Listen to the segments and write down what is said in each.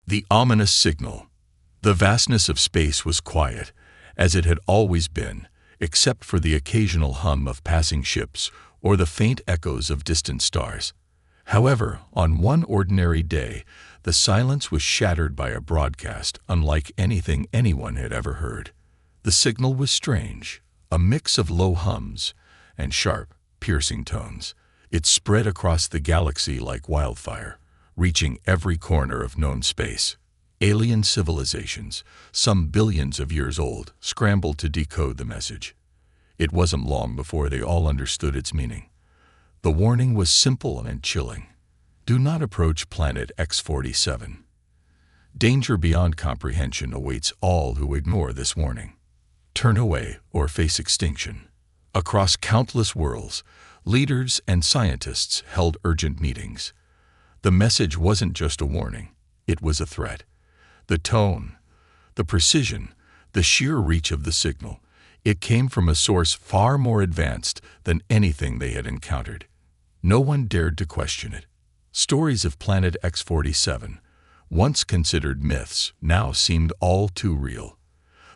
The ominous signal. The vastness of space was quiet, as it had always been, except for the occasional hum of passing ships or the faint echoes of distant stars. However, on one ordinary day, the silence was shattered by a broadcast unlike anything anyone had ever heard. The signal was strange, a mix of low hums and sharp, piercing tones. It spread across the galaxy like wildfire, reaching every corner of known space. Alien civilizations, some billions of years old, scrambled to decode the message. It wasn't long before they all understood its meaning. The warning was simple and chilling. Do not approach planet X-47. Danger beyond comprehension awaits all who ignore this warning. Turn away or face extinction. Across countless worlds, leaders and scientists held urgent meetings. The message wasn't just a warning, it was a threat. The tone, the precision, the sheer reach of the signal, it came from a source far more advanced than anything they had encountered. No one dared to question it. Stories of Planet X-47, once considered myths, now seemed all too real.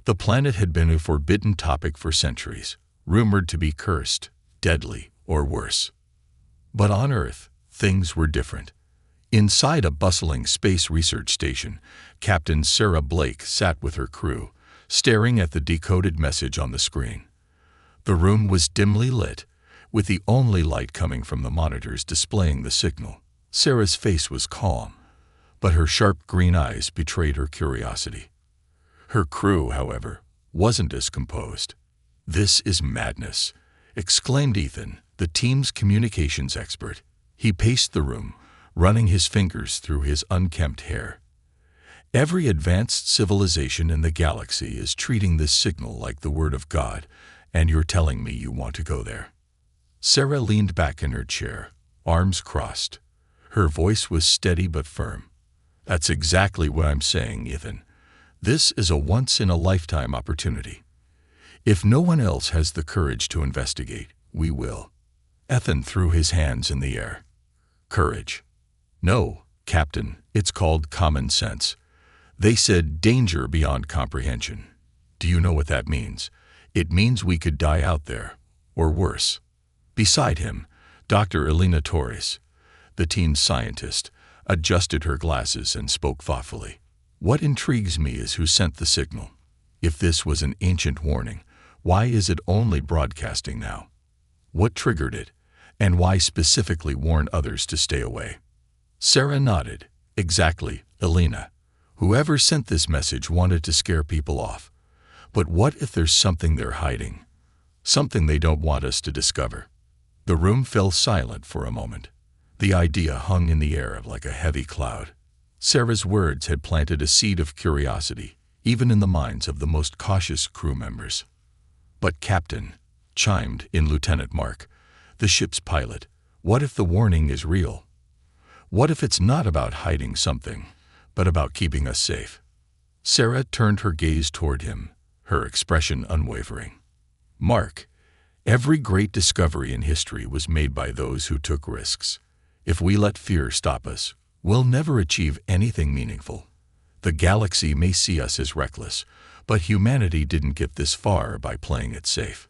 The planet had been a forbidden topic for centuries, rumored to be cursed, deadly, or worse. But on Earth, things were different. Inside a bustling space research station, Captain Sarah Blake sat with her crew, staring at the decoded message on the screen. The room was dimly lit, with the only light coming from the monitors displaying the signal. Sarah's face was calm, but her sharp green eyes betrayed her curiosity. Her crew, however, wasn't as composed. "This is madness," exclaimed Ethan, the team's communications expert. He paced the room, running his fingers through his unkempt hair. "Every advanced civilization in the galaxy is treating this signal like the word of God, and you're telling me you want to go there?" Sarah leaned back in her chair, arms crossed. Her voice was steady but firm. "That's exactly what I'm saying, Ethan. This is a once-in-a-lifetime opportunity. If no one else has the courage to investigate, we will." Ethan threw his hands in the air. "Courage? No, Captain, it's called common sense. They said danger beyond comprehension. Do you know what that means? It means we could die out there, or worse." Beside him, Dr. Elena Torres, the teen scientist, adjusted her glasses and spoke thoughtfully. "What intrigues me is who sent the signal. If this was an ancient warning, why is it only broadcasting now? What triggered it, and why specifically warn others to stay away?" Sarah nodded. "Exactly, Elena. Whoever sent this message wanted to scare people off. But what if there's something they're hiding? Something they don't want us to discover?" The room fell silent for a moment. The idea hung in the air like a heavy cloud. Sarah's words had planted a seed of curiosity, even in the minds of the most cautious crew members. "But Captain," chimed in Lieutenant Mark, the ship's pilot, "what if the warning is real? What if it's not about hiding something, but about keeping us safe?" Sarah turned her gaze toward him, her expression unwavering. "Mark, every great discovery in history was made by those who took risks. If we let fear stop us, we'll never achieve anything meaningful. The galaxy may see us as reckless, but humanity didn't get this far by playing it safe."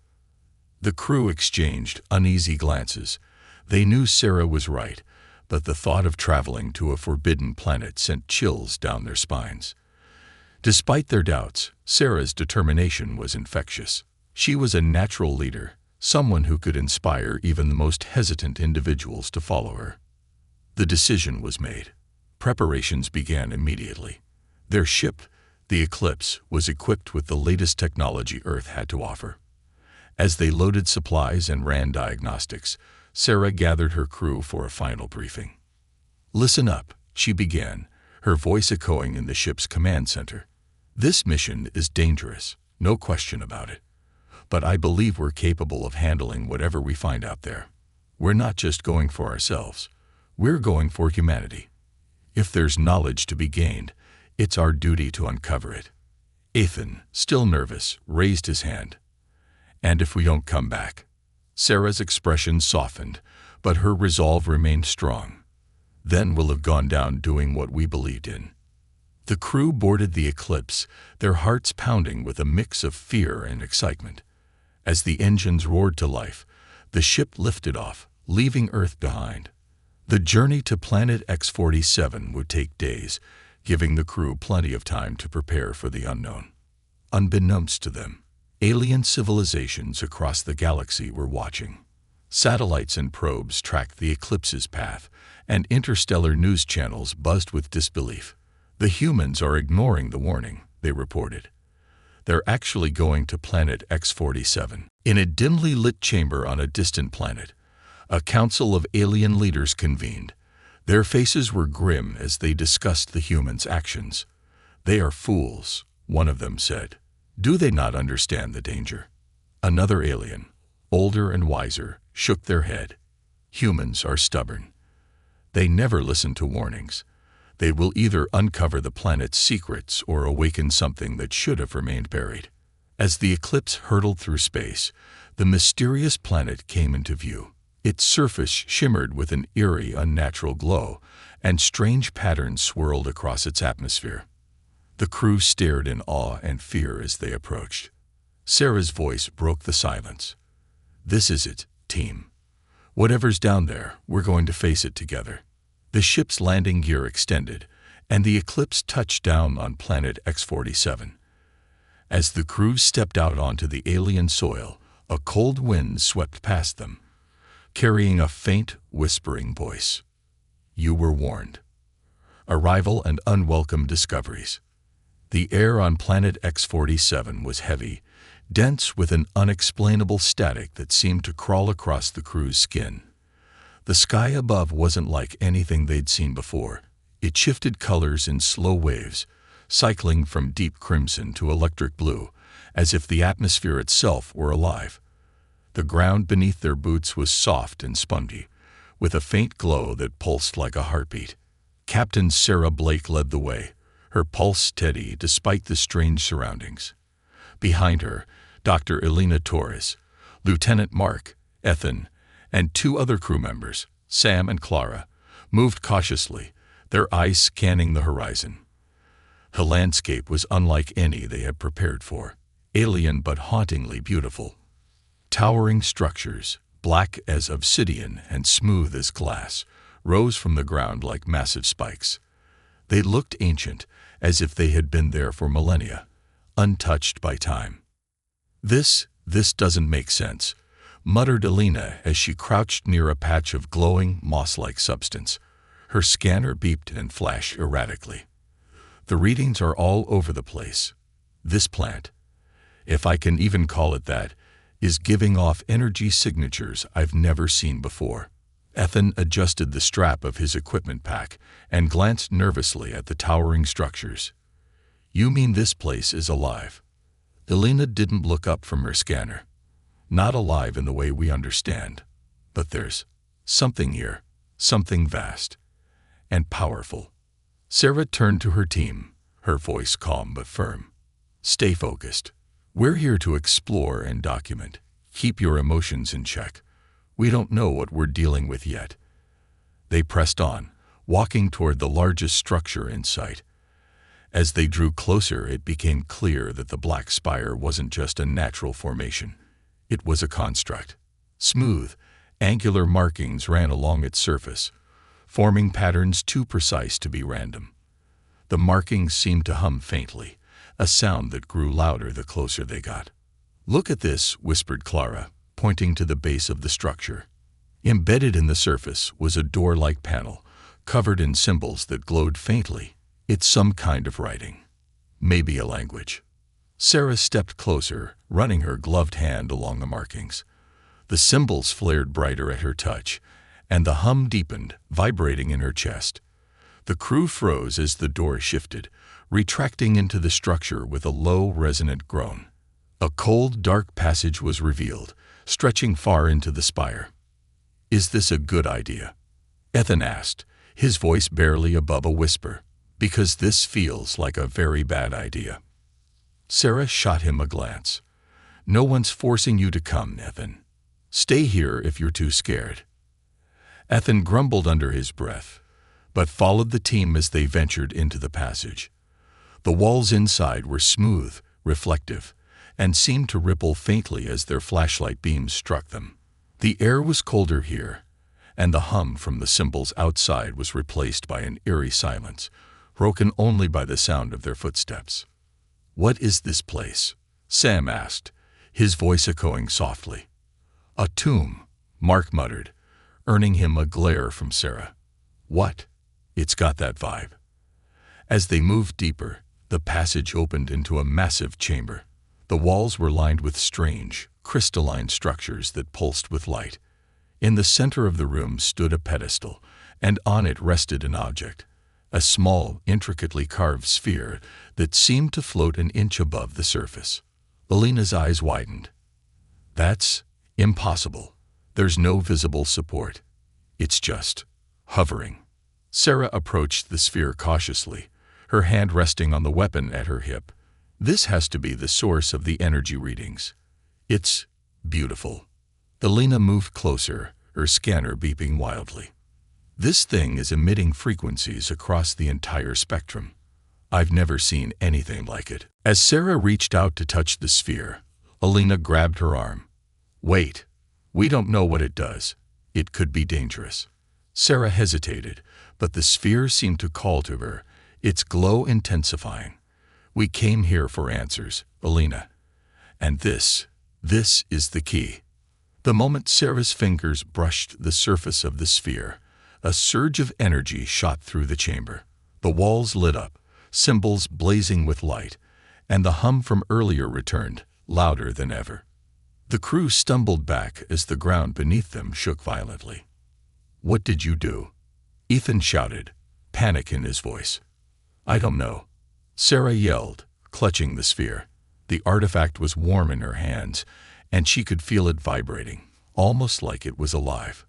The crew exchanged uneasy glances. They knew Sarah was right, but the thought of traveling to a forbidden planet sent chills down their spines. Despite their doubts, Sarah's determination was infectious. She was a natural leader, someone who could inspire even the most hesitant individuals to follow her. The decision was made. Preparations began immediately. Their ship, the Eclipse, was equipped with the latest technology Earth had to offer. As they loaded supplies and ran diagnostics, Sarah gathered her crew for a final briefing. "Listen up," she began, her voice echoing in the ship's command center. "This mission is dangerous, no question about it. But I believe we're capable of handling whatever we find out there. We're not just going for ourselves. We're going for humanity. If there's knowledge to be gained, it's our duty to uncover it." Ethan, still nervous, raised his hand. "And if we don't come back?" Sarah's expression softened, but her resolve remained strong. "Then we'll have gone down doing what we believed in." The crew boarded the Eclipse, their hearts pounding with a mix of fear and excitement. As the engines roared to life, the ship lifted off, leaving Earth behind. The journey to planet X-47 would take days, giving the crew plenty of time to prepare for the unknown. Unbeknownst to them, alien civilizations across the galaxy were watching. Satellites and probes tracked the Eclipse's path, and interstellar news channels buzzed with disbelief. "The humans are ignoring the warning," they reported. "They're actually going to planet X-47." In a dimly lit chamber on a distant planet, a council of alien leaders convened. Their faces were grim as they discussed the humans' actions. "They are fools," one of them said. "Do they not understand the danger?" Another alien, older and wiser, shook their head. "Humans are stubborn. They never listen to warnings. They will either uncover the planet's secrets or awaken something that should have remained buried." As the Eclipse hurtled through space, the mysterious planet came into view. Its surface shimmered with an eerie, unnatural glow, and strange patterns swirled across its atmosphere. The crew stared in awe and fear as they approached. Sarah's voice broke the silence. "This is it, team. Whatever's down there, we're going to face it together." The ship's landing gear extended, and the Eclipse touched down on planet X-47. As the crew stepped out onto the alien soil, a cold wind swept past them, carrying a faint, whispering voice. "You were warned. Arrival and unwelcome discoveries." The air on planet X-47 was heavy, dense with an unexplainable static that seemed to crawl across the crew's skin. The sky above wasn't like anything they'd seen before. It shifted colors in slow waves, cycling from deep crimson to electric blue, as if the atmosphere itself were alive. The ground beneath their boots was soft and spongy, with a faint glow that pulsed like a heartbeat. Captain Sarah Blake led the way, her pulse steady despite the strange surroundings. Behind her, Dr. Elena Torres, Lieutenant Mark, Ethan, and two other crew members, Sam and Clara, moved cautiously, their eyes scanning the horizon. The landscape was unlike any they had prepared for, alien but hauntingly beautiful. Towering structures, black as obsidian and smooth as glass, rose from the ground like massive spikes. They looked ancient, as if they had been there for millennia, untouched by time. This doesn't make sense," muttered Elena as she crouched near a patch of glowing, moss-like substance. Her scanner beeped and flashed erratically. "The readings are all over the place. This plant, if I can even call it that, is giving off energy signatures I've never seen before." Ethan adjusted the strap of his equipment pack and glanced nervously at the towering structures. "You mean this place is alive?" Elena didn't look up from her scanner. "Not alive in the way we understand, but there's something here, something vast and powerful." Sarah turned to her team, her voice calm but firm. "Stay focused. We're here to explore and document. Keep your emotions in check. We don't know what we're dealing with yet." They pressed on, walking toward the largest structure in sight. As they drew closer, it became clear that the black spire wasn't just a natural formation. It was a construct. Smooth, angular markings ran along its surface, forming patterns too precise to be random. The markings seemed to hum faintly, a sound that grew louder the closer they got. "Look at this," whispered Clara, pointing to the base of the structure. Embedded in the surface was a door-like panel, covered in symbols that glowed faintly. "It's some kind of writing. Maybe a language." Sarah stepped closer, running her gloved hand along the markings. The symbols flared brighter at her touch, and the hum deepened, vibrating in her chest. The crew froze as the door shifted, retracting into the structure with a low, resonant groan. A cold, dark passage was revealed, stretching far into the spire. "Is this a good idea?" Ethan asked, his voice barely above a whisper. "Because this feels like a very bad idea." Sarah shot him a glance. "No one's forcing you to come, Ethan. Stay here if you're too scared." Ethan grumbled under his breath, but followed the team as they ventured into the passage. The walls inside were smooth, reflective, and seemed to ripple faintly as their flashlight beams struck them. The air was colder here, and the hum from the cymbals outside was replaced by an eerie silence, broken only by the sound of their footsteps. "What is this place?" Sam asked, his voice echoing softly. "A tomb," Mark muttered, earning him a glare from Sarah. "What?" "It's got that vibe." As they moved deeper, the passage opened into a massive chamber. The walls were lined with strange, crystalline structures that pulsed with light. In the center of the room stood a pedestal, and on it rested an object, a small, intricately carved sphere that seemed to float an inch above the surface. Alina's eyes widened. "That's impossible. There's no visible support. It's just hovering." Sarah approached the sphere cautiously, her hand resting on the weapon at her hip. "This has to be the source of the energy readings. It's beautiful." Alina moved closer, her scanner beeping wildly. "This thing is emitting frequencies across the entire spectrum. I've never seen anything like it." As Sarah reached out to touch the sphere, Alina grabbed her arm. "Wait. We don't know what it does. It could be dangerous." Sarah hesitated, but the sphere seemed to call to her, its glow intensifying. "We came here for answers, Alina. And this is the key." The moment Sarah's fingers brushed the surface of the sphere, a surge of energy shot through the chamber. The walls lit up, symbols blazing with light, and the hum from earlier returned, louder than ever. The crew stumbled back as the ground beneath them shook violently. "What did you do?" Ethan shouted, panic in his voice. "I don't know," Sarah yelled, clutching the sphere. The artifact was warm in her hands, and she could feel it vibrating, almost like it was alive.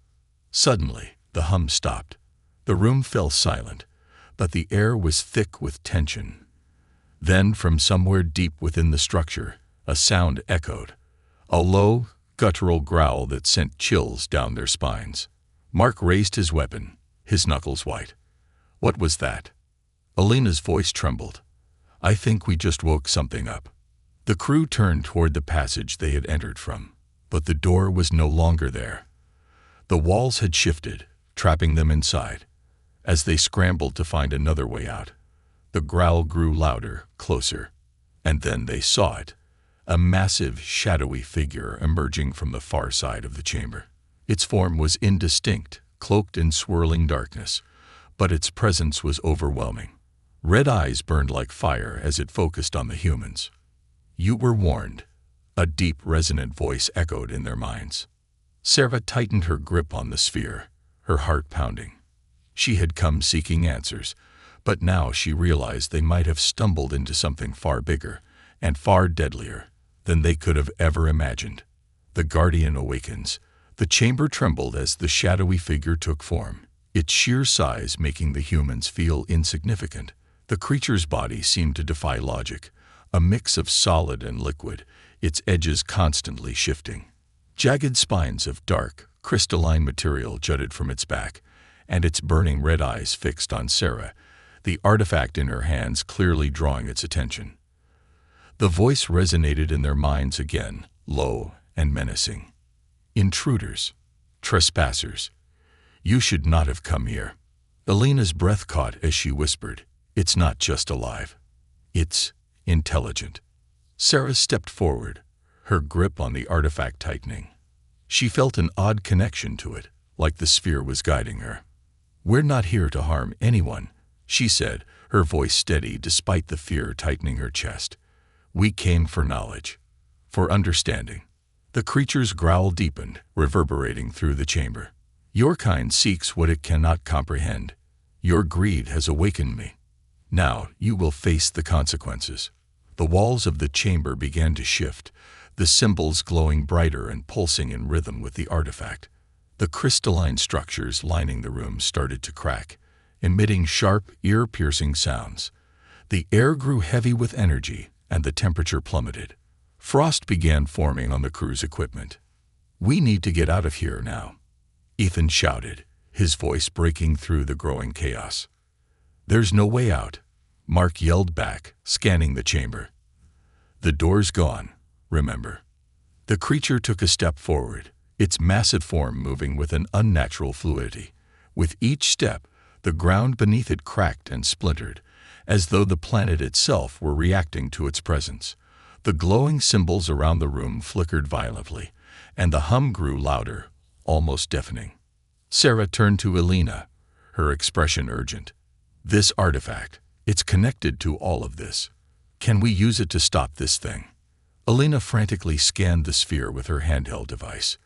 Suddenly, the hum stopped. The room fell silent, but the air was thick with tension. Then, from somewhere deep within the structure, a sound echoed, a low, guttural growl that sent chills down their spines. Mark raised his weapon, his knuckles white. "What was that?" Alina's voice trembled. "I think we just woke something up." The crew turned toward the passage they had entered from, but the door was no longer there. The walls had shifted, trapping them inside. As they scrambled to find another way out, the growl grew louder, closer, and then they saw it, a massive, shadowy figure emerging from the far side of the chamber. Its form was indistinct, cloaked in swirling darkness, but its presence was overwhelming. Red eyes burned like fire as it focused on the humans. "You were warned," a deep, resonant voice echoed in their minds. Sarah tightened her grip on the sphere, her heart pounding. She had come seeking answers, but now she realized they might have stumbled into something far bigger and far deadlier than they could have ever imagined. The Guardian awakens. The chamber trembled as the shadowy figure took form, its sheer size making the humans feel insignificant. The creature's body seemed to defy logic, a mix of solid and liquid, its edges constantly shifting. Jagged spines of dark, crystalline material jutted from its back, and its burning red eyes fixed on Sarah, the artifact in her hands clearly drawing its attention. The voice resonated in their minds again, low and menacing. "Intruders, trespassers, you should not have come here." Alina's breath caught as she whispered, "It's not just alive. It's intelligent." Sarah stepped forward, her grip on the artifact tightening. She felt an odd connection to it, like the sphere was guiding her. "We're not here to harm anyone," she said, her voice steady despite the fear tightening her chest. "We came for knowledge, for understanding." The creature's growl deepened, reverberating through the chamber. "Your kind seeks what it cannot comprehend. Your greed has awakened me. Now you will face the consequences." The walls of the chamber began to shift, the symbols glowing brighter and pulsing in rhythm with the artifact. The crystalline structures lining the room started to crack, emitting sharp, ear-piercing sounds. The air grew heavy with energy, and the temperature plummeted. Frost began forming on the crew's equipment. "We need to get out of here now," Ethan shouted, his voice breaking through the growing chaos. "There's no way out. Mark yelled back, scanning the chamber. "The door's gone, remember." The creature took a step forward, its massive form moving with an unnatural fluidity. With each step, the ground beneath it cracked and splintered, as though the planet itself were reacting to its presence. The glowing symbols around the room flickered violently, and the hum grew louder, almost deafening. Sarah turned to Elena, her expression urgent. "This artifact, it's connected to all of this. Can we use it to stop this thing?" Elena frantically scanned the sphere with her handheld device.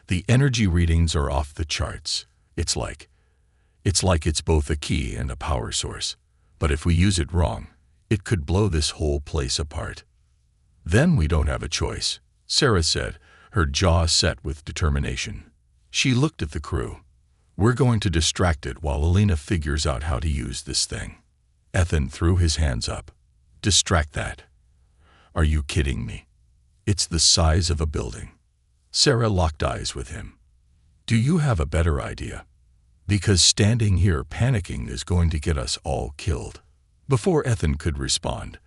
"The energy readings are off the charts. It's like it's both a key and a power source. But if we use it wrong, it could blow this whole place apart." "Then we don't have a choice," Sarah said, her jaw set with determination. She looked at the crew. "We're going to distract it while Elena figures out how to use this thing." Ethan threw his hands up. "Distract that? Are you kidding me? It's the size of a building." Sarah locked eyes with him. "Do you have a better idea? Because standing here panicking is going to get us all killed." Before Ethan could respond,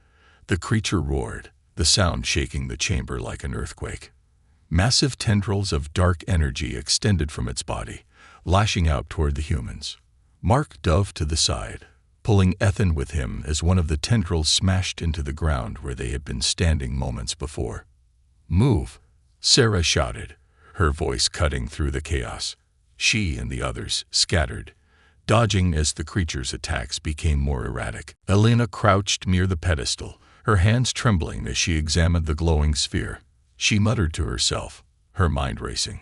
the creature roared, the sound shaking the chamber like an earthquake. Massive tendrils of dark energy extended from its body, lashing out toward the humans. Mark dove to the side, pulling Ethan with him as one of the tendrils smashed into the ground where they had been standing moments before. "Move!" Sarah shouted, her voice cutting through the chaos. She and the others scattered, dodging as the creature's attacks became more erratic. Elena crouched near the pedestal, her hands trembling as she examined the glowing sphere. She muttered to herself, her mind racing.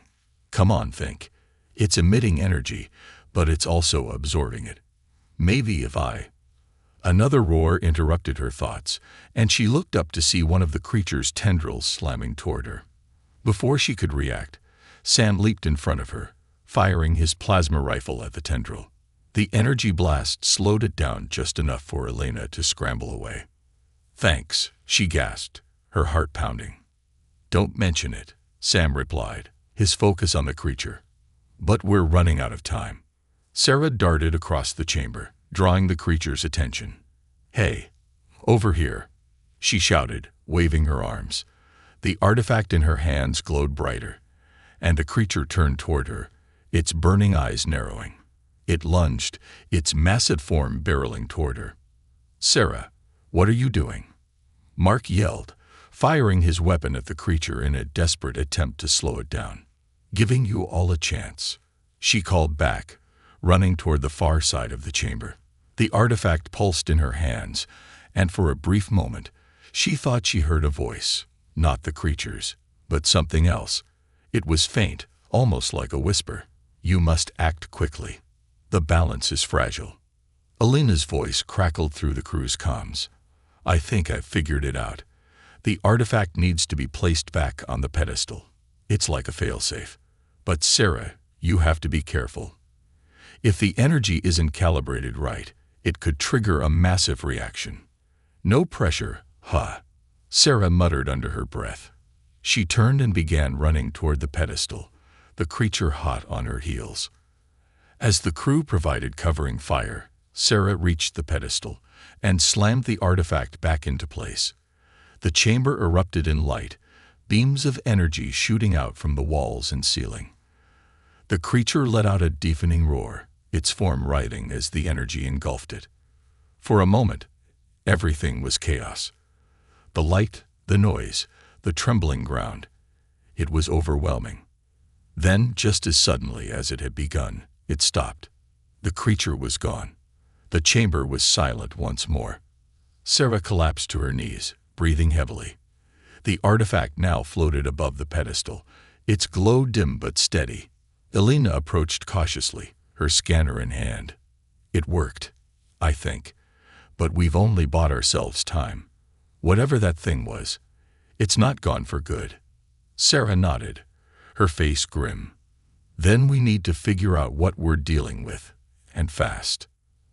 "Come on, think. It's emitting energy, but it's also absorbing it. Maybe if I—" Another roar interrupted her thoughts, and she looked up to see one of the creature's tendrils slamming toward her. Before she could react, Sam leaped in front of her, firing his plasma rifle at the tendril. The energy blast slowed it down just enough for Elena to scramble away. "Thanks," she gasped, her heart pounding. "Don't mention it," Sam replied, his focus on the creature. "But we're running out of time." Sarah darted across the chamber, drawing the creature's attention. "Hey, over here," she shouted, waving her arms. The artifact in her hands glowed brighter, and the creature turned toward her, its burning eyes narrowing. It lunged, its massive form barreling toward her. "Sarah, what are you doing?" Mark yelled, firing his weapon at the creature in a desperate attempt to slow it down. "Giving you all a chance," she called back, running toward the far side of the chamber. The artifact pulsed in her hands, and for a brief moment, she thought she heard a voice, not the creature's, but something else. It was faint, almost like a whisper. "You must act quickly. The balance is fragile." Elena's voice crackled through the crew's comms. "I think I've figured it out. The artifact needs to be placed back on the pedestal. It's like a failsafe. But Sarah, you have to be careful. If the energy isn't calibrated right, it could trigger a massive reaction." "No pressure, huh?" Sarah muttered under her breath. She turned and began running toward the pedestal, the creature hot on her heels. As the crew provided covering fire, Sarah reached the pedestal and slammed the artifact back into place. The chamber erupted in light, beams of energy shooting out from the walls and ceiling. The creature let out a deafening roar, its form writhing as the energy engulfed it. For a moment, everything was chaos. The light, the noise, the trembling ground. It was overwhelming. Then, just as suddenly as it had begun, it stopped. The creature was gone. The chamber was silent once more. Sarah collapsed to her knees, breathing heavily. The artifact now floated above the pedestal, its glow dim but steady. Elena approached cautiously, her scanner in hand. "It worked, I think. But we've only bought ourselves time. Whatever that thing was, it's not gone for good." Sarah nodded, her face grim. "Then we need to figure out what we're dealing with, and fast."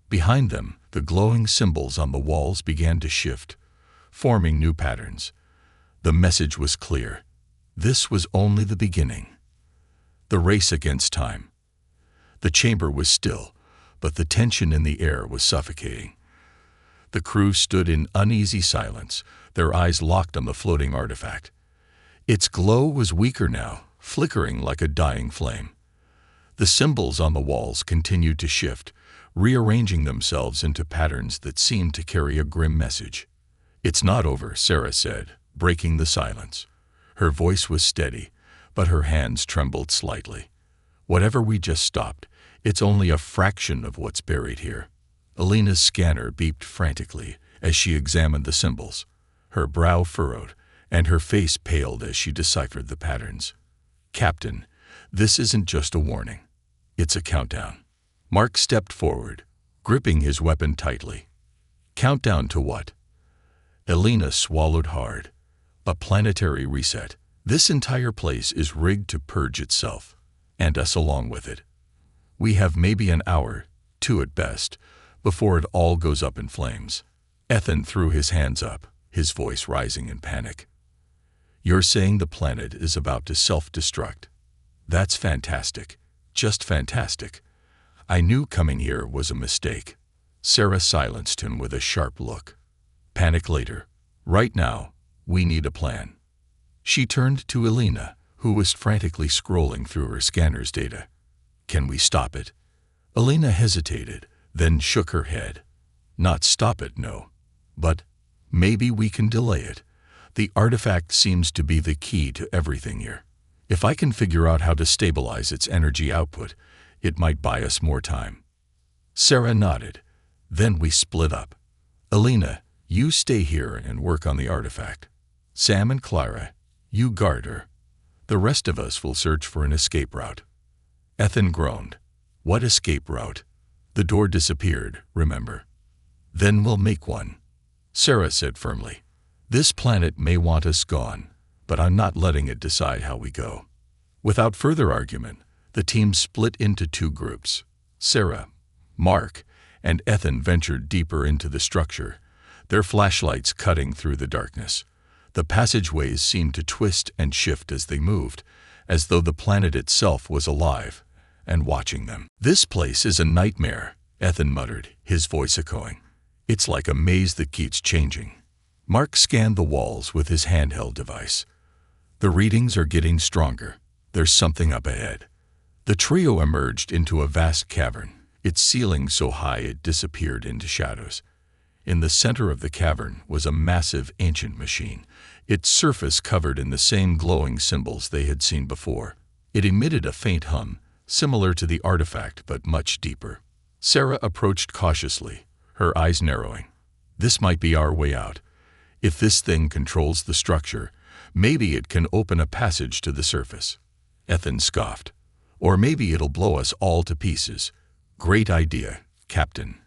Behind them, the glowing symbols on the walls began to shift, forming new patterns. The message was clear. This was only the beginning. The race against time. The chamber was still, but the tension in the air was suffocating. The crew stood in uneasy silence, their eyes locked on the floating artifact. Its glow was weaker now, flickering like a dying flame. The symbols on the walls continued to shift, rearranging themselves into patterns that seemed to carry a grim message. "It's not over," Sarah said, breaking the silence. Her voice was steady, but her hands trembled slightly. "Whatever we just stopped, it's only a fraction of what's buried here." Alina's scanner beeped frantically as she examined the symbols. Her brow furrowed, and her face paled as she deciphered the patterns. "Captain, this isn't just a warning. It's a countdown." Mark stepped forward, gripping his weapon tightly. "Countdown to what?" Alina swallowed hard. "A planetary reset. This entire place is rigged to purge itself, and us along with it. We have maybe an hour, 2 at best, before it all goes up in flames." Ethan threw his hands up, his voice rising in panic. "You're saying the planet is about to self-destruct? That's fantastic. Just fantastic. I knew coming here was a mistake." Sarah silenced him with a sharp look. "Panic later. Right now, we need a plan." She turned to Alina, who was frantically scrolling through her scanner's data. "Can we stop it?" Alina hesitated, then shook her head. "Not stop it, no. But maybe we can delay it. The artifact seems to be the key to everything here. If I can figure out how to stabilize its energy output, it might buy us more time." Sarah nodded. "Then we split up. Alina, you stay here and work on the artifact. Sam and Clara, you guard her. The rest of us will search for an escape route." Ethan groaned. "What escape route? The door disappeared, remember." "Then we'll make one," Sarah said firmly. "This planet may want us gone, but I'm not letting it decide how we go." Without further argument, the team split into 2 groups. Sarah, Mark, and Ethan ventured deeper into the structure, their flashlights cutting through the darkness. The passageways seemed to twist and shift as they moved, as though the planet itself was alive and watching them. "This place is a nightmare," Ethan muttered, his voice echoing. "It's like a maze that keeps changing." Mark scanned the walls with his handheld device. "The readings are getting stronger. There's something up ahead." The trio emerged into a vast cavern, its ceiling so high it disappeared into shadows. In the center of the cavern was a massive ancient machine, its surface covered in the same glowing symbols they had seen before. It emitted a faint hum, similar to the artifact but much deeper. Sarah approached cautiously, her eyes narrowing. "This might be our way out. If this thing controls the structure, maybe it can open a passage to the surface." Ethan scoffed. "Or maybe it'll blow us all to pieces." "Great idea, Captain."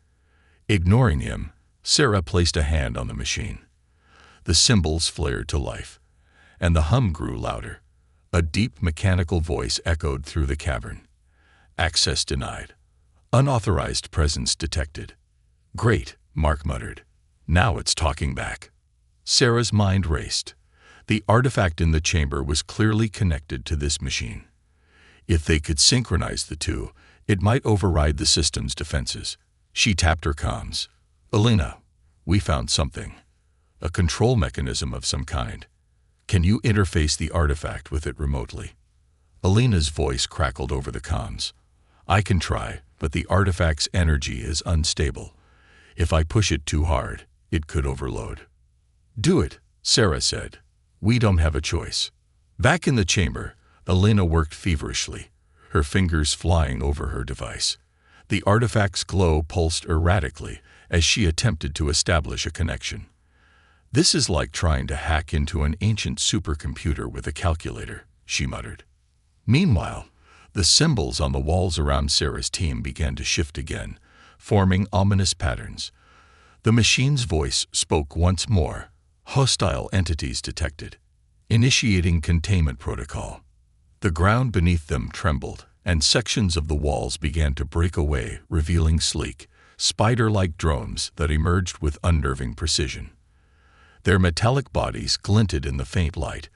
Ignoring him, Sarah placed a hand on the machine. The symbols flared to life, and the hum grew louder. A deep mechanical voice echoed through the cavern. "Access denied. Unauthorized presence detected." "Great," Mark muttered. "Now it's talking back." Sarah's mind raced. The artifact in the chamber was clearly connected to this machine. If they could synchronize the two, it might override the system's defenses. She tapped her comms. "Alina, we found something. A control mechanism of some kind. Can you interface the artifact with it remotely?" Alina's voice crackled over the comms. "I can try, but the artifact's energy is unstable. If I push it too hard, it could overload." "Do it," Sarah said. "We don't have a choice." Back in the chamber, Alina worked feverishly, her fingers flying over her device. The artifact's glow pulsed erratically as she attempted to establish a connection. "This is like trying to hack into an ancient supercomputer with a calculator," she muttered. Meanwhile, the symbols on the walls around Sarah's team began to shift again, forming ominous patterns. The machine's voice spoke once more. "Hostile entities detected. Initiating containment protocol." The ground beneath them trembled, and sections of the walls began to break away, revealing sleek, spider-like drones that emerged with unnerving precision. Their metallic bodies glinted in the faint light,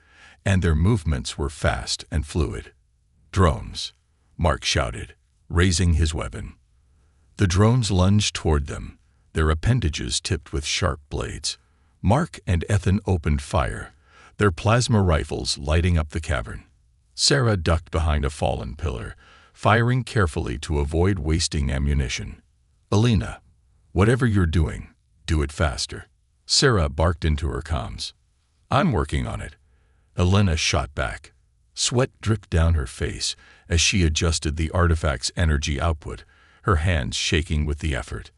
and their movements were fast and fluid. "Drones," Mark shouted, raising his weapon. The drones lunged toward them, their appendages tipped with sharp blades. Mark and Ethan opened fire, their plasma rifles lighting up the cavern. Sarah ducked behind a fallen pillar, firing carefully to avoid wasting ammunition. "Alina, whatever you're doing, do it faster," Sarah barked into her comms. "I'm working on it," Alina shot back. Sweat dripped down her face as she adjusted the artifact's energy output, her hands shaking with the effort.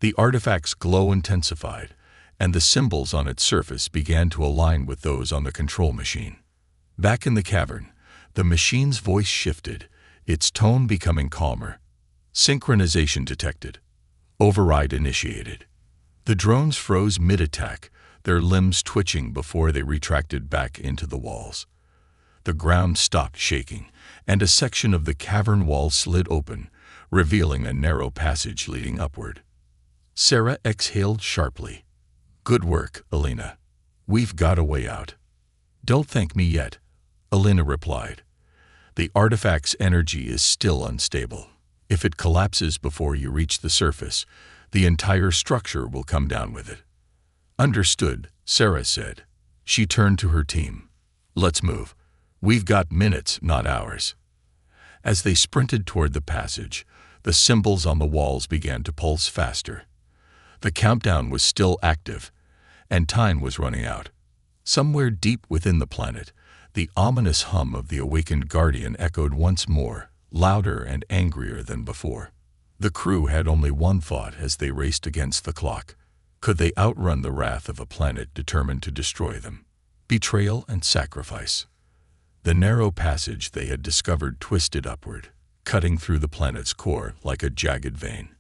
The artifact's glow intensified, and the symbols on its surface began to align with those on the control machine. Back in the cavern, the machine's voice shifted, its tone becoming calmer. "Synchronization detected. Override initiated." The drones froze mid-attack, their limbs twitching before they retracted back into the walls. The ground stopped shaking, and a section of the cavern wall slid open, revealing a narrow passage leading upward. Sarah exhaled sharply. "Good work, Alina. We've got a way out." "Don't thank me yet," Alina replied. "The artifact's energy is still unstable. If it collapses before you reach the surface, the entire structure will come down with it." "Understood," Sarah said. She turned to her team. "Let's move. We've got minutes, not hours." As they sprinted toward the passage, the symbols on the walls began to pulse faster. The countdown was still active, and time was running out. Somewhere deep within the planet, the ominous hum of the awakened Guardian echoed once more, louder and angrier than before. The crew had only one thought as they raced against the clock. Could they outrun the wrath of a planet determined to destroy them? Betrayal and sacrifice. The narrow passage they had discovered twisted upward, cutting through the planet's core like a jagged vein.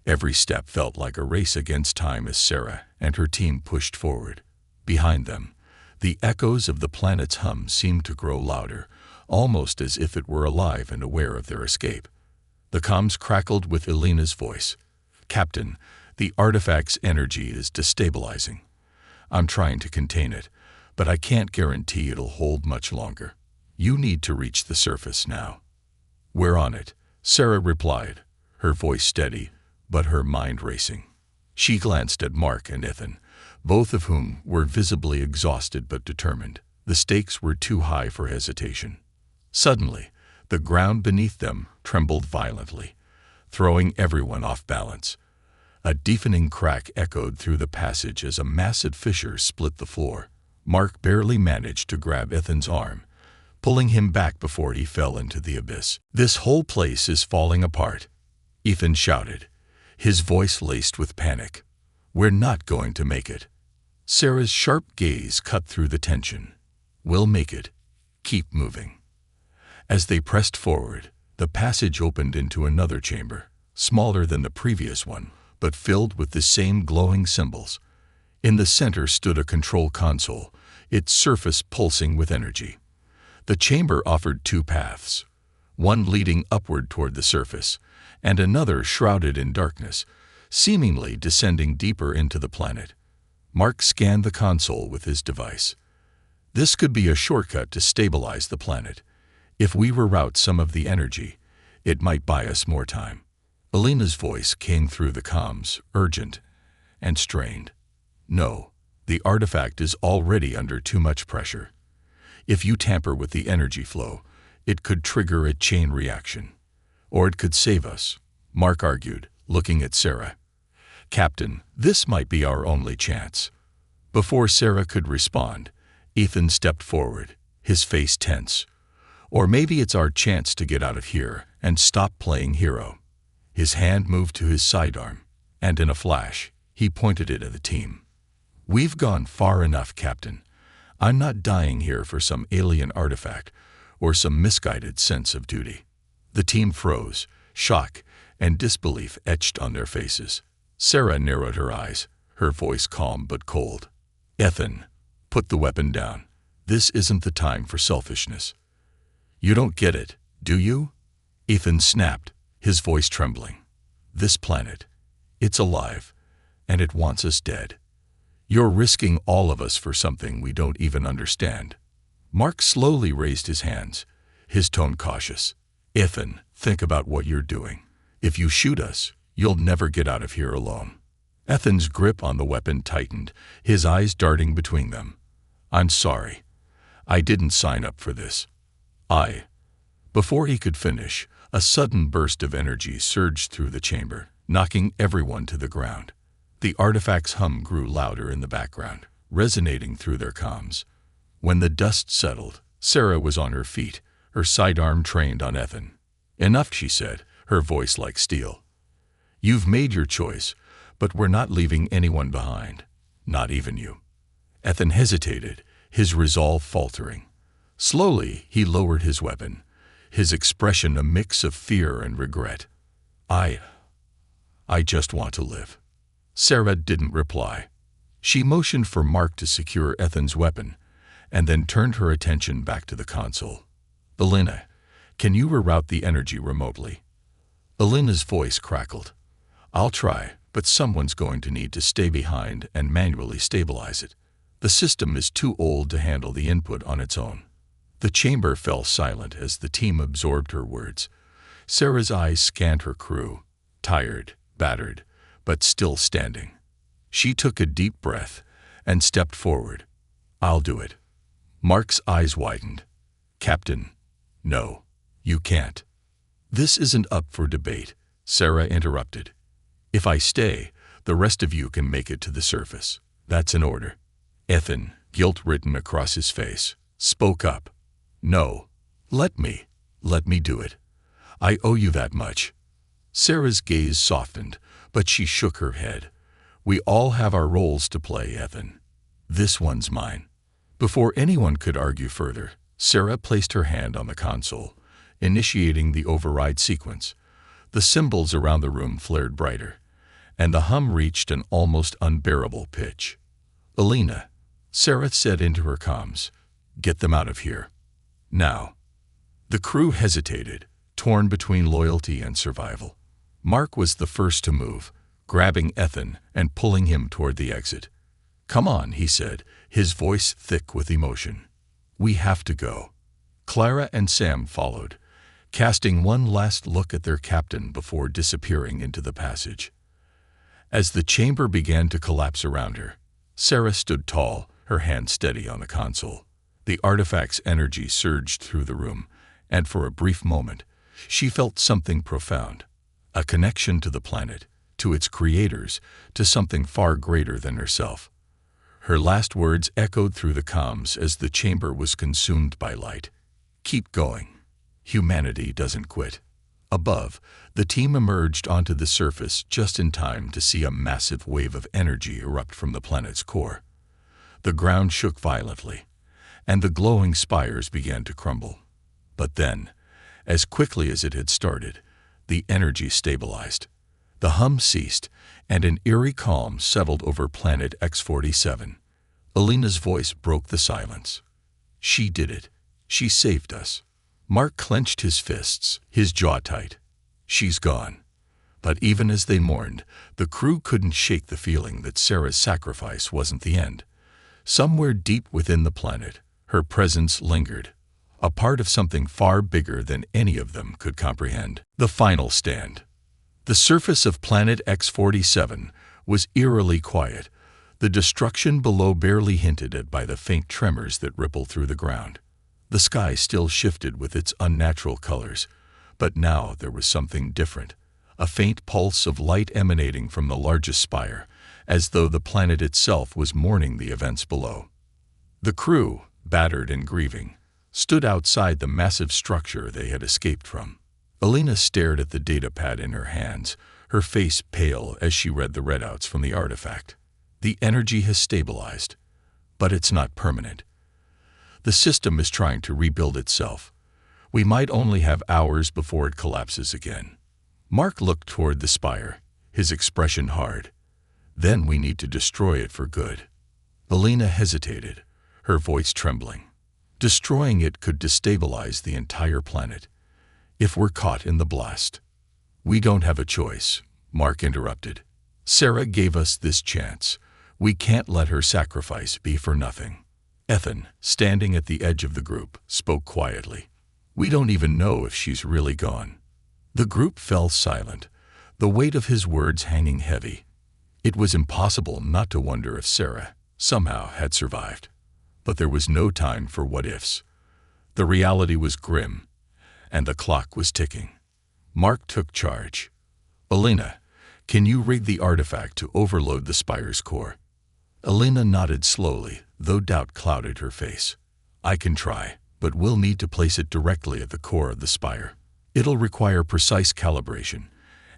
Every step felt like a race against time as Sarah and her team pushed forward. Behind them, the echoes of the planet's hum seemed to grow louder, almost as if it were alive and aware of their escape. The comms crackled with Alina's voice. "Captain, the artifact's energy is destabilizing. I'm trying to contain it, but I can't guarantee it'll hold much longer. You need to reach the surface now." "We're on it," Sarah replied, her voice steady, but her mind racing. She glanced at Mark and Ethan, both of whom were visibly exhausted but determined. The stakes were too high for hesitation. Suddenly, the ground beneath them trembled violently, throwing everyone off balance. A deafening crack echoed through the passage as a massive fissure split the floor. Mark barely managed to grab Ethan's arm, pulling him back before he fell into the abyss. "This whole place is falling apart," Ethan shouted, his voice laced with panic. "We're not going to make it." Sarah's sharp gaze cut through the tension. "We'll make it. Keep moving." As they pressed forward, the passage opened into another chamber, smaller than the previous one, but filled with the same glowing symbols. In the center stood a control console, its surface pulsing with energy. The chamber offered two paths, one leading upward toward the surface, and another shrouded in darkness, seemingly descending deeper into the planet. Mark scanned the console with his device. "This could be a shortcut to stabilize the planet. If we reroute some of the energy, it might buy us more time." Alina's voice came through the comms, urgent and strained. "No, the artifact is already under too much pressure. If you tamper with the energy flow, it could trigger a chain reaction. Or it could save us," Mark argued, looking at Sarah. "Captain, this might be our only chance." Before Sarah could respond, Ethan stepped forward, his face tense. "Or maybe it's our chance to get out of here and stop playing hero." His hand moved to his sidearm, and in a flash, he pointed it at the team. "We've gone far enough, Captain. I'm not dying here for some alien artifact or some misguided sense of duty." The team froze, shock and disbelief etched on their faces. Sarah narrowed her eyes, her voice calm but cold. "Ethan, put the weapon down. This isn't the time for selfishness." "You don't get it, do you?" Ethan snapped, his voice trembling. "This planet, it's alive, and it wants us dead. You're risking all of us for something we don't even understand." Mark slowly raised his hands, his tone cautious. "Ethan, think about what you're doing. If you shoot us, you'll never get out of here alone." Ethan's grip on the weapon tightened, his eyes darting between them. "I'm sorry. I didn't sign up for this. Before he could finish, a sudden burst of energy surged through the chamber, knocking everyone to the ground. The artifact's hum grew louder in the background, resonating through their comms. When the dust settled, Sarah was on her feet, her sidearm trained on Ethan. "Enough," she said, her voice like steel. "You've made your choice, but we're not leaving anyone behind. Not even you." Ethan hesitated, his resolve faltering. Slowly, he lowered his weapon, his expression a mix of fear and regret. I just want to live." Sarah didn't reply. She motioned for Mark to secure Ethan's weapon, and then turned her attention back to the console. "Elena, can you reroute the energy remotely?" Elena's voice crackled. "I'll try, but someone's going to need to stay behind and manually stabilize it. The system is too old to handle the input on its own." The chamber fell silent as the team absorbed her words. Sarah's eyes scanned her crew, tired, battered, but still standing. She took a deep breath and stepped forward. "I'll do it." Mark's eyes widened. "Captain, no, you can't." "This isn't up for debate," Sarah interrupted. "If I stay, the rest of you can make it to the surface. That's an order." Ethan, guilt written across his face, spoke up. "No, let me do it. I owe you that much." Sarah's gaze softened, but she shook her head. "We all have our roles to play, Ethan. This one's mine." Before anyone could argue further, Sarah placed her hand on the console, initiating the override sequence. The symbols around the room flared brighter, and the hum reached an almost unbearable pitch. "Elena," Sarah said into her comms, "get them out of here. Now." The crew hesitated, torn between loyalty and survival. Mark was the first to move, grabbing Ethan and pulling him toward the exit. "Come on," he said, his voice thick with emotion. "We have to go." Clara and Sam followed, casting one last look at their captain before disappearing into the passage. As the chamber began to collapse around her, Sarah stood tall, her hand steady on the console. The artifact's energy surged through the room, and for a brief moment, she felt something profound. A connection to the planet, to its creators, to something far greater than herself. Her last words echoed through the comms as the chamber was consumed by light. "Keep going. Humanity doesn't quit." Above, the team emerged onto the surface just in time to see a massive wave of energy erupt from the planet's core. The ground shook violently, and the glowing spires began to crumble. But then, as quickly as it had started, the energy stabilized. The hum ceased, and an eerie calm settled over planet X-47. Elena's voice broke the silence. "She did it. She saved us." Mark clenched his fists, his jaw tight. "She's gone." But even as they mourned, the crew couldn't shake the feeling that Sarah's sacrifice wasn't the end. Somewhere deep within the planet, her presence lingered, a part of something far bigger than any of them could comprehend. The final stand. The surface of planet X-47 was eerily quiet, the destruction below barely hinted at by the faint tremors that rippled through the ground. The sky still shifted with its unnatural colors, but now there was something different, a faint pulse of light emanating from the largest spire, as though the planet itself was mourning the events below. The crew, battered and grieving, stood outside the massive structure they had escaped from. Elena stared at the data pad in her hands, her face pale as she read the readouts from the artifact. "The energy has stabilized, but it's not permanent. The system is trying to rebuild itself. We might only have hours before it collapses again." Mark looked toward the spire, his expression hard. "Then we need to destroy it for good." Elena hesitated, her voice trembling. "Destroying it could destabilize the entire planet. If we're caught in the blast." "We don't have a choice," Mark interrupted. "Sarah gave us this chance. We can't let her sacrifice be for nothing." Ethan, standing at the edge of the group, spoke quietly. "We don't even know if she's really gone." The group fell silent, the weight of his words hanging heavy. It was impossible not to wonder if Sarah, somehow, had survived. But there was no time for what-ifs. The reality was grim, and the clock was ticking. Mark took charge. "Elena, can you rig the artifact to overload the spire's core?" Elena nodded slowly, though doubt clouded her face. "I can try, but we'll need to place it directly at the core of the spire. It'll require precise calibration,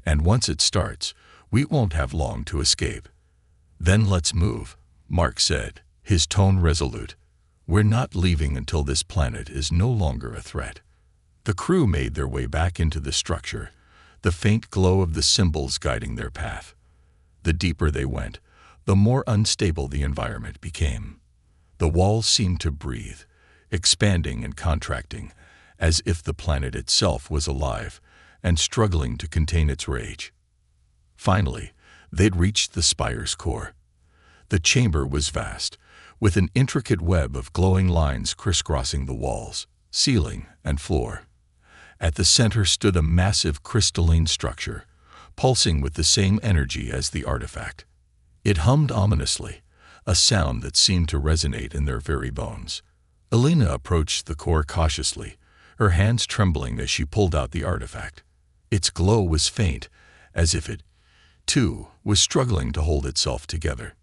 and once it starts, we won't have long to escape." "Then let's move," Mark said, his tone resolute. "We're not leaving until this planet is no longer a threat." The crew made their way back into the structure, the faint glow of the symbols guiding their path. The deeper they went, the more unstable the environment became. The walls seemed to breathe, expanding and contracting, as if the planet itself was alive and struggling to contain its rage. Finally, they'd reached the spire's core. The chamber was vast, with an intricate web of glowing lines crisscrossing the walls, ceiling, and floor. At the center stood a massive crystalline structure, pulsing with the same energy as the artifact. It hummed ominously, a sound that seemed to resonate in their very bones. Elena approached the core cautiously, her hands trembling as she pulled out the artifact. Its glow was faint, as if it, too, was struggling to hold itself together.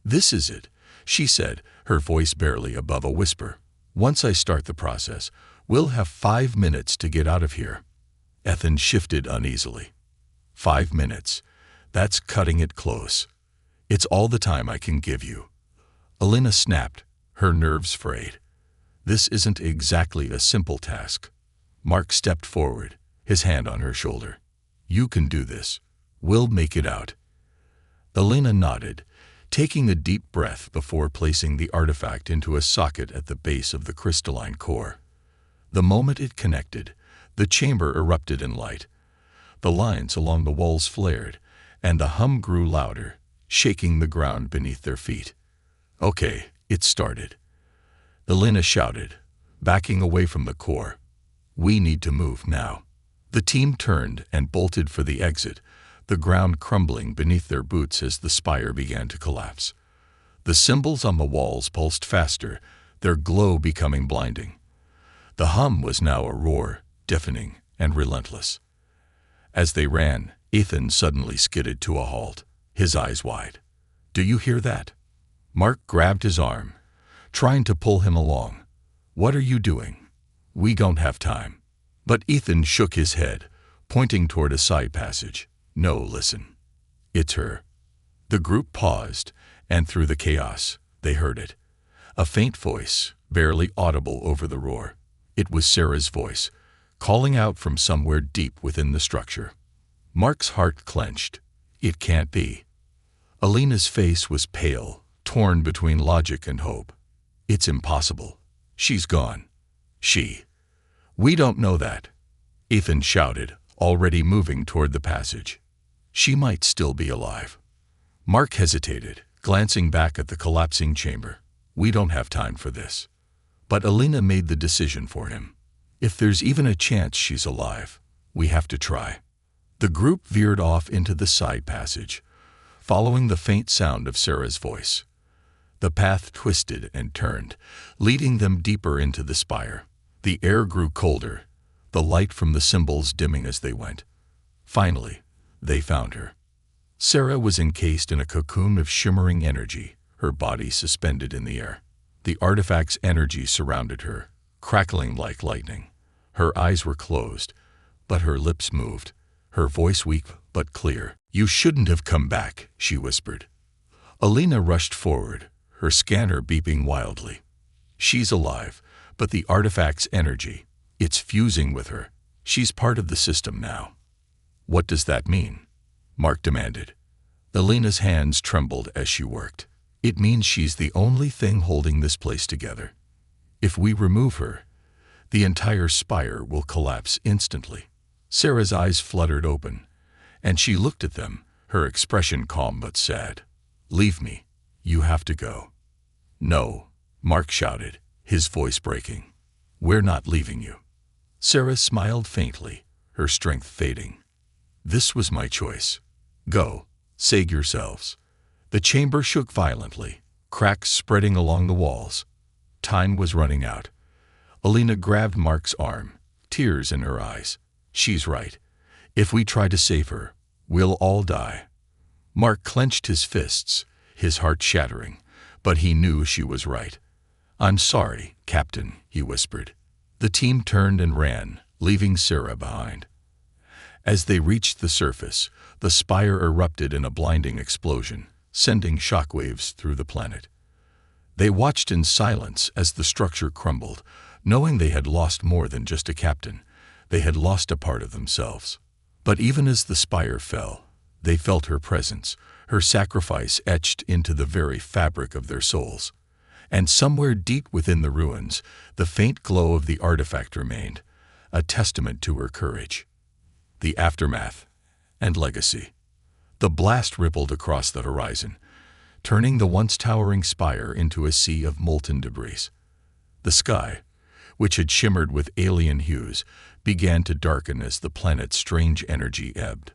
"This is it," she said, her voice barely above a whisper. "Once I start the process, we'll have 5 minutes to get out of here." Ethan shifted uneasily. 5 minutes. That's cutting it close. It's all the time I can give you. Elena snapped, her nerves frayed. This isn't exactly a simple task. Mark stepped forward, his hand on her shoulder. "You can do this. We'll make it out." Elena nodded, taking a deep breath before placing the artifact into a socket at the base of the crystalline core. The moment it connected, the chamber erupted in light. The lines along the walls flared, and the hum grew louder, shaking the ground beneath their feet. "Okay, it started," Elena shouted, backing away from the core. "We need to move now." The team turned and bolted for the exit, the ground crumbling beneath their boots as the spire began to collapse. The symbols on the walls pulsed faster, their glow becoming blinding. The hum was now a roar, deafening and relentless. As they ran, Ethan suddenly skidded to a halt, his eyes wide. "Do you hear that?" Mark grabbed his arm, trying to pull him along. "What are you doing? We don't have time." But Ethan shook his head, pointing toward a side passage. "No, listen. It's her." The group paused, and through the chaos, they heard it. A faint voice, barely audible over the roar. It was Sarah's voice, calling out from somewhere deep within the structure. Mark's heart clenched. It can't be. Elena's face was pale, torn between logic and hope. "It's impossible. She's gone." We don't know that," Ethan shouted, already moving toward the passage. "She might still be alive." Mark hesitated, glancing back at the collapsing chamber. "We don't have time for this." But Elena made the decision for him. "If there's even a chance she's alive, we have to try." The group veered off into the side passage, following the faint sound of Sarah's voice. The path twisted and turned, leading them deeper into the spire. The air grew colder, the light from the symbols dimming as they went. Finally, they found her. Sarah was encased in a cocoon of shimmering energy, her body suspended in the air. The artifact's energy surrounded her, crackling like lightning. Her eyes were closed, but her lips moved, her voice weak but clear. "You shouldn't have come back," she whispered. Elena rushed forward, her scanner beeping wildly. "She's alive, but the artifact's energy, it's fusing with her. She's part of the system now." "What does that mean?" Mark demanded. Elena's hands trembled as she worked. "It means she's the only thing holding this place together. If we remove her, the entire spire will collapse instantly." Sarah's eyes fluttered open, and she looked at them, her expression calm but sad. "Leave me. You have to go." "No," Mark shouted, his voice breaking. "We're not leaving you." Sarah smiled faintly, her strength fading. "This was my choice. Go, save yourselves. The chamber shook violently, cracks spreading along the walls. Time was running out. Alina grabbed Mark's arm, tears in her eyes. She's right. If we try to save her, we'll all die. Mark clenched his fists, his heart shattering, but he knew she was right. I'm sorry, Captain, he whispered. The team turned and ran, leaving Sarah behind. As they reached the surface, the spire erupted in a blinding explosion, sending shockwaves through the planet. They watched in silence as the structure crumbled, knowing they had lost more than just a captain. They had lost a part of themselves. But even as the spire fell, they felt her presence, her sacrifice etched into the very fabric of their souls. And somewhere deep within the ruins, the faint glow of the artifact remained, a testament to her courage. The aftermath and legacy. The blast rippled across the horizon, turning the once towering spire into a sea of molten debris. The sky, which had shimmered with alien hues, began to darken as the planet's strange energy ebbed.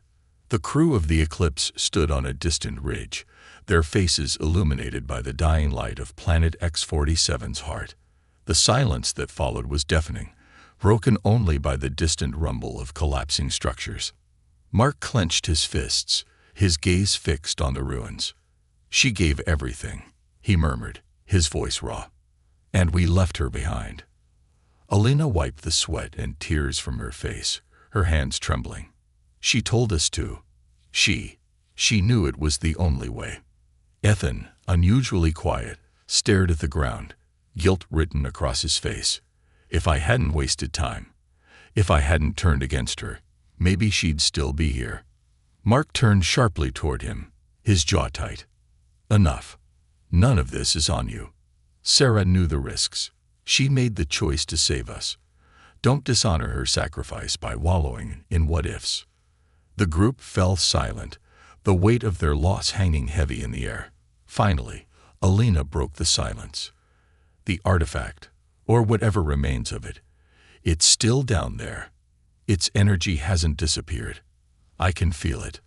The crew of the Eclipse stood on a distant ridge, their faces illuminated by the dying light of Planet X-47's heart. The silence that followed was deafening, broken only by the distant rumble of collapsing structures. Mark clenched his fists, his gaze fixed on the ruins. She gave everything, he murmured, his voice raw. And we left her behind. Alina wiped the sweat and tears from her face, her hands trembling. She told us to. She knew it was the only way. Ethan, unusually quiet, stared at the ground, guilt written across his face. If I hadn't wasted time, if I hadn't turned against her, maybe she'd still be here. Mark turned sharply toward him, his jaw tight. Enough. None of this is on you. Sarah knew the risks. She made the choice to save us. Don't dishonor her sacrifice by wallowing in what-ifs. The group fell silent, the weight of their loss hanging heavy in the air. Finally, Alina broke the silence. The artifact, or whatever remains of it, it's still down there. Its energy hasn't disappeared. I can feel it.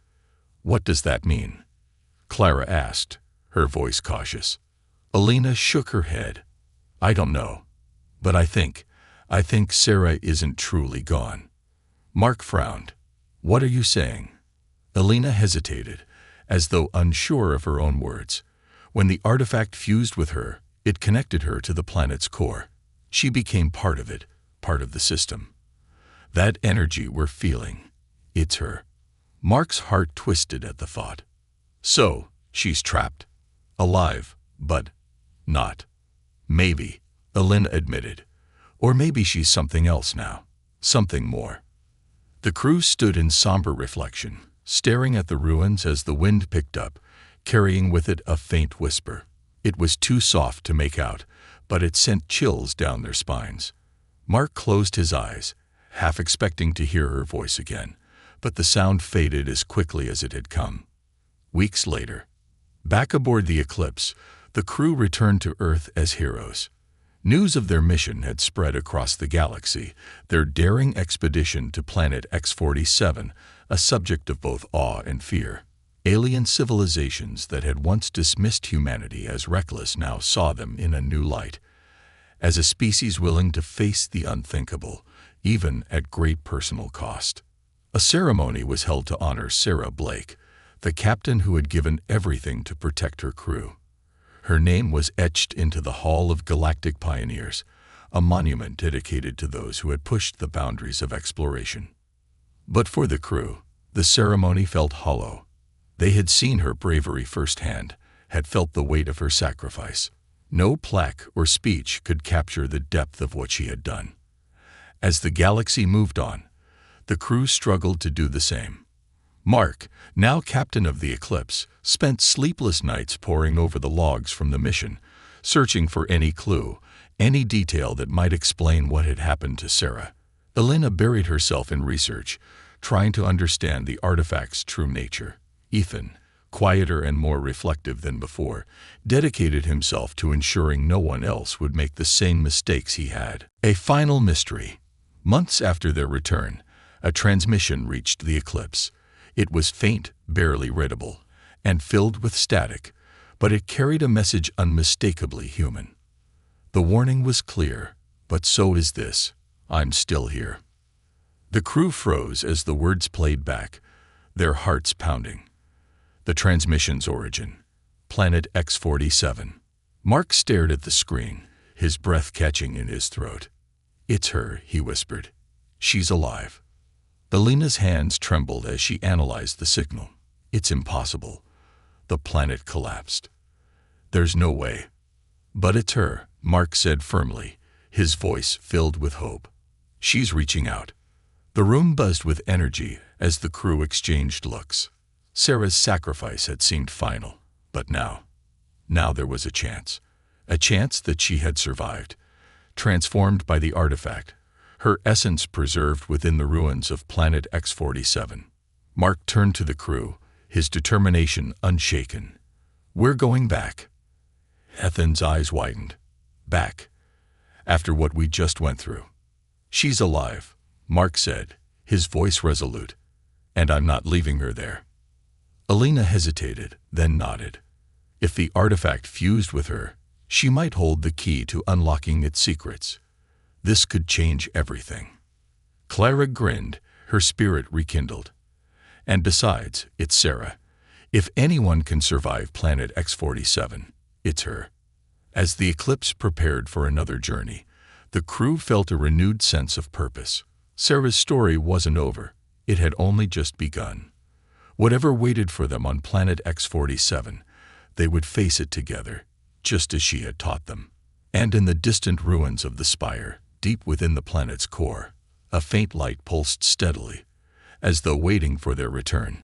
What does that mean? Clara asked, her voice cautious. Alina shook her head. I don't know. But I think Sarah isn't truly gone. Mark frowned. What are you saying? Alina hesitated, as though unsure of her own words. When the artifact fused with her, it connected her to the planet's core. She became part of it, part of the system. That energy we're feeling, it's her. Mark's heart twisted at the thought. So, she's trapped. Alive, but not. Maybe, Alina admitted. Or maybe she's something else now. Something more. The crew stood in somber reflection, staring at the ruins as the wind picked up, carrying with it a faint whisper. It was too soft to make out, but it sent chills down their spines. Mark closed his eyes, half expecting to hear her voice again, but the sound faded as quickly as it had come. Weeks later, back aboard the Eclipse, the crew returned to Earth as heroes. News of their mission had spread across the galaxy, their daring expedition to planet X-47, a subject of both awe and fear. Alien civilizations that had once dismissed humanity as reckless now saw them in a new light, as a species willing to face the unthinkable, even at great personal cost. A ceremony was held to honor Sarah Blake, the captain who had given everything to protect her crew. Her name was etched into the Hall of Galactic Pioneers, a monument dedicated to those who had pushed the boundaries of exploration. But for the crew, the ceremony felt hollow. They had seen her bravery firsthand, had felt the weight of her sacrifice. No plaque or speech could capture the depth of what she had done. As the galaxy moved on, the crew struggled to do the same. Mark, now captain of the Eclipse, spent sleepless nights poring over the logs from the mission, searching for any clue, any detail that might explain what had happened to Sarah. Alina buried herself in research, trying to understand the artifact's true nature. Ethan, quieter and more reflective than before, dedicated himself to ensuring no one else would make the same mistakes he had. A final mystery. Months after their return, a transmission reached the Eclipse. It was faint, barely readable, and filled with static, but it carried a message unmistakably human. The warning was clear, but so is this: I'm still here. The crew froze as the words played back, their hearts pounding. The transmission's origin: Planet X-47. Mark stared at the screen, his breath catching in his throat. "It's her," he whispered. "She's alive." Alina's hands trembled as she analyzed the signal. "It's impossible." The planet collapsed. "There's no way." "But it's her," Mark said firmly, his voice filled with hope. "She's reaching out." The room buzzed with energy as the crew exchanged looks. Sarah's sacrifice had seemed final, but now there was a chance that she had survived, transformed by the artifact, her essence preserved within the ruins of Planet X-47. Mark turned to the crew, his determination unshaken. "We're going back." Ethan's eyes widened. "Back? After what we just went through?" "She's alive," Mark said, his voice resolute. "And I'm not leaving her there." Alina hesitated, then nodded. If the artifact fused with her, she might hold the key to unlocking its secrets. This could change everything. Clara grinned, her spirit rekindled. "And besides, it's Sarah. If anyone can survive Planet X-47, it's her." As the Eclipse prepared for another journey, the crew felt a renewed sense of purpose. Sarah's story wasn't over. It had only just begun. Whatever waited for them on Planet X-47, they would face it together, just as she had taught them. And in the distant ruins of the spire, deep within the planet's core, a faint light pulsed steadily, as though waiting for their return.